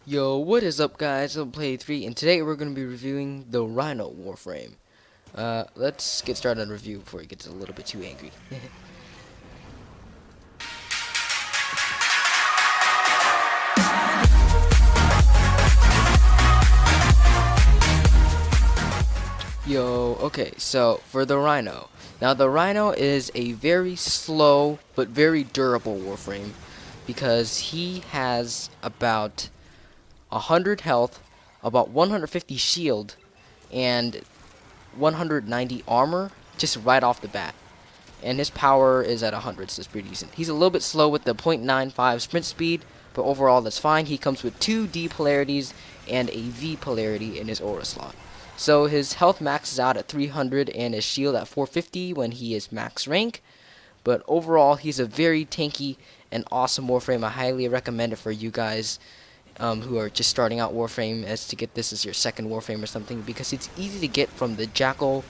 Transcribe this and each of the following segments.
Yo, what is up guys? I'm Play 3 and today we're going to be reviewing the Rhino Warframe. Let's get started on the review before it gets a little bit too angry. Yo, okay, so for the Rhino. Now the Rhino is a very slow but very durable Warframe because he has about 100 health, about 150 shield, and 190 armor just right off the bat. And his power is at 100, so it's pretty decent. He's a little bit slow with the 0.95 sprint speed, but overall that's fine. He comes with 2 D polarities and a V polarity in his aura slot. So his health maxes out at 300 and his shield at 450 when he is max rank. But overall, he's a very tanky and awesome Warframe. I highly recommend it for you guys who are just starting out Warframe, as to get this as your second Warframe or something, because it's easy to get from the Jackal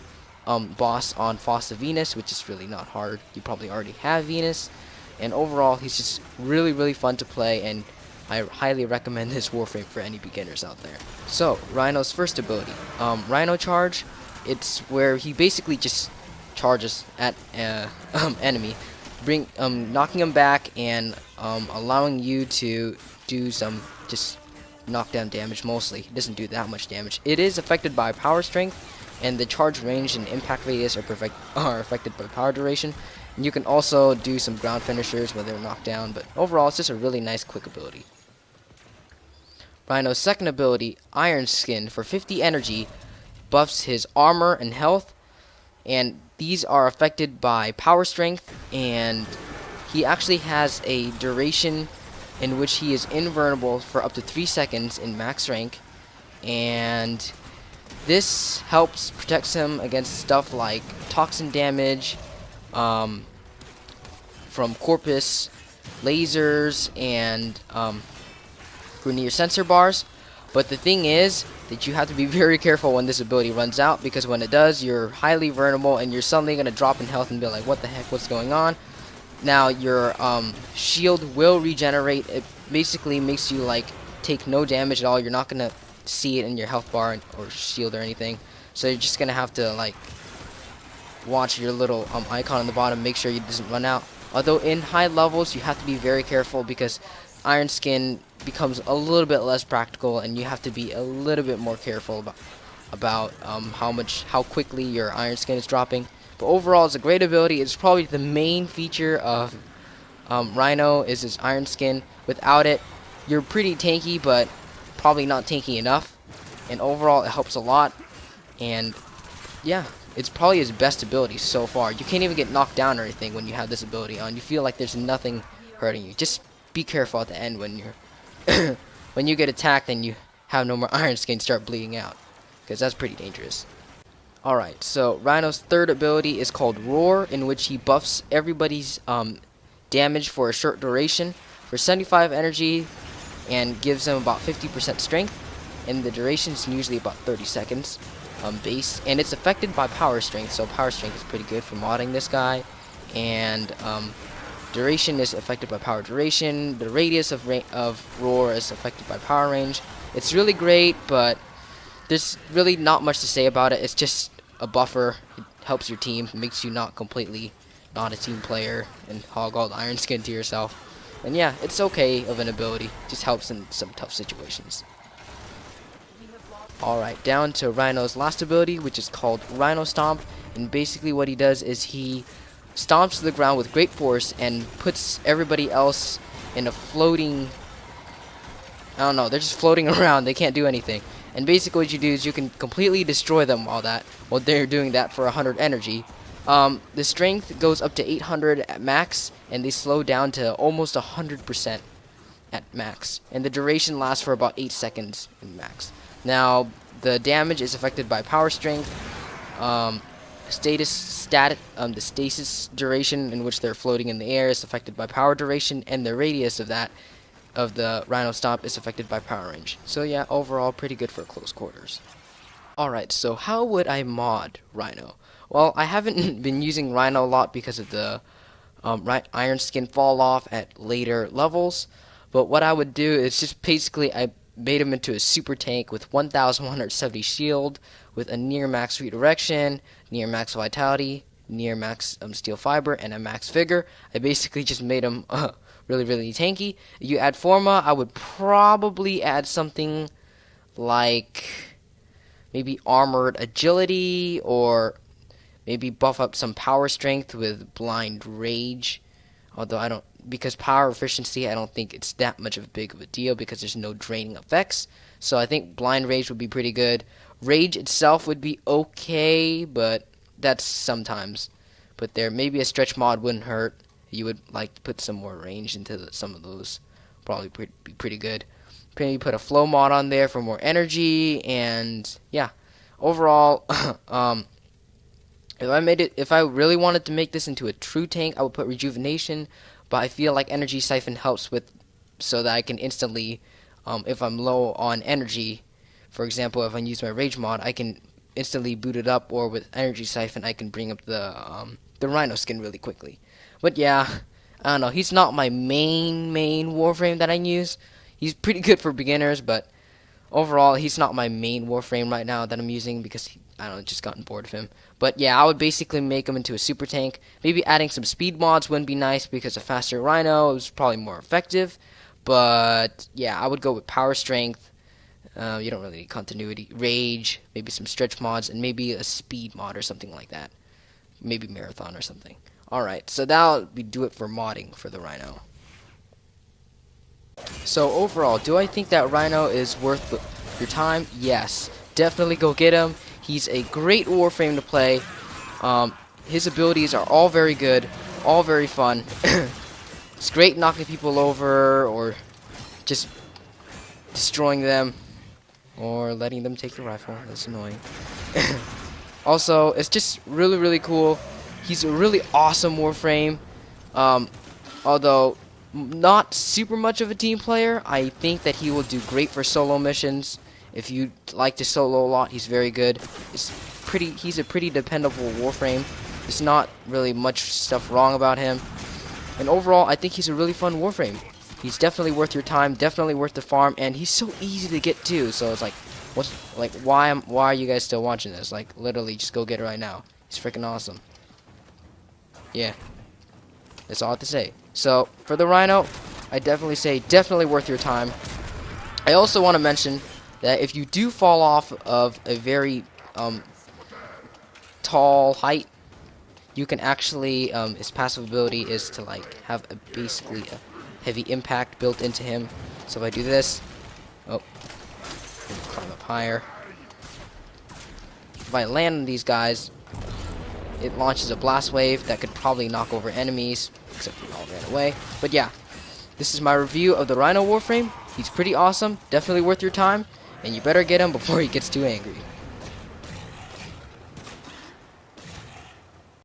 boss on Fossa Venus, which is really not hard. You probably already have Venus, and overall he's just really fun to play, and I highly recommend this Warframe for any beginners out there. So Rhino's first ability, Rhino Charge. It's where he basically just charges at enemy, knocking him back and allowing you to do some just knockdown damage. Mostly, he doesn't do that much damage. It is affected by power strength, and the charge range and impact radius are affected by power duration. And you can also do some ground finishers when they're knocked down, but overall it's just a really nice quick ability. Rhino's second ability, Iron Skin, for 50 energy, buffs his armor and health, and these are affected by power strength, and he actually has a duration in which he is invulnerable for up to 3 seconds in max rank, and this helps protects him against stuff like toxin damage from Corpus, lasers, and Grenier sensor bars. But the thing is that you have to be very careful when this ability runs out, because when it does, you're highly vulnerable and you're suddenly going to drop in health and be like, what the heck, what's going on? Now your shield will regenerate. It basically makes you like take no damage at all. You're not going to see it in your health bar or shield or anything, so you're just going to have to like watch your little icon on the bottom, make sure it doesn't run out. Although in high levels you have to be very careful, because Iron Skin becomes a little bit less practical, and you have to be a little bit more careful about how quickly your Iron Skin is dropping. But overall, it's a great ability. It's probably the main feature of Rhino is his Iron Skin. Without it, you're pretty tanky, but probably not tanky enough. And overall, it helps a lot. And yeah, it's probably his best ability so far. You can't even get knocked down or anything when you have this ability on. You feel like there's nothing hurting you. Just be careful at the end when you're when you get attacked and you have no more Iron Skin, start bleeding out, because that's pretty dangerous. Alright, so Rhino's third ability is called Roar, in which he buffs everybody's damage for a short duration for 75 energy and gives them about 50% strength, and the duration is usually about 30 seconds base, and it's affected by power strength, so power strength is pretty good for modding this guy. And duration is affected by power duration. The radius of Roar is affected by power range. It's really great, but there's really not much to say about it. It's just a buffer. It helps your team, makes you not completely not a team player and hog all the Iron Skin to yourself. And yeah, it's okay of an ability. Just helps in some tough situations. Alright, down to Rhino's last ability, which is called Rhino Stomp. And basically what he does is he stomps to the ground with great force and puts everybody else in a floating, I don't know, they're just floating around. They can't do anything. And basically what you do is you can completely destroy them while they're doing that for 100 energy. The strength goes up to 800 at max, and they slow down to almost 100% at max. And the duration lasts for about 8 seconds in max. Now, the damage is affected by power strength, the stasis duration in which they're floating in the air is affected by power duration, and the radius of the Rhino Stomp is affected by power range. So yeah, overall pretty good for close quarters. Alright, so how would I mod Rhino? Well, I haven't been using Rhino a lot because of the Iron Skin fall off at later levels, but what I would do is just basically I made him into a super tank with 1,170 shield, with a near max redirection, near max vitality, near max steel fiber, and a max vigor. I basically just made him really, really tanky. If you add Forma, I would probably add something like maybe armored agility, or maybe buff up some power strength with blind rage. Although I don't, because power efficiency, I don't think it's that much of a big of a deal because there's no draining effects. So I think blind rage would be pretty good. Rage itself would be okay, but that's sometimes. But there, maybe a stretch mod wouldn't hurt. You would like to put some more range into some of those. Probably be pretty good. Maybe put a flow mod on there for more energy, and yeah. Overall, if I really wanted to make this into a true tank, I would put rejuvenation, but I feel like energy siphon helps with, so that I can instantly, if I'm low on energy, for example, if I use my rage mod, I can instantly boot it up, or with energy siphon, I can bring up the Rhino skin really quickly. But yeah, I don't know. He's not my main Warframe that I use. He's pretty good for beginners, but overall, he's not my main Warframe right now that I'm using because I don't know, just gotten bored of him. But yeah, I would basically make him into a super tank. Maybe adding some speed mods wouldn't be nice because a faster Rhino is probably more effective. But yeah, I would go with power strength. You don't really need continuity, rage, maybe some stretch mods, and maybe a speed mod or something like that. Maybe marathon or something. Alright, so that'll do it for modding for the Rhino. So overall, do I think that Rhino is worth your time? Yes. Definitely go get him. He's a great Warframe to play. His abilities are all very good, all very fun. It's great knocking people over, or just destroying them, or letting them take your rifle. That's annoying. Also, it's just really, really cool. He's a really awesome Warframe. Although not super much of a team player, I think that he will do great for solo missions. If you like to solo a lot, he's very good. He's a pretty dependable Warframe. There's not really much stuff wrong about him. And overall, I think he's a really fun Warframe. He's definitely worth your time, definitely worth the farm, and he's so easy to get to. So it's like, why are you guys still watching this? Like, literally, just go get it right now. He's freaking awesome. Yeah, that's all I have to say. So for the Rhino, I definitely say definitely worth your time. I also want to mention that if you do fall off of a very tall height, you can actually, his passive ability is to like have basically a heavy impact built into him. So if I do this, climb up higher. If I land on these guys, it launches a blast wave that could probably knock over enemies, except we all ran away. But yeah, this is my review of the Rhino Warframe. He's pretty awesome, definitely worth your time, and you better get him before he gets too angry.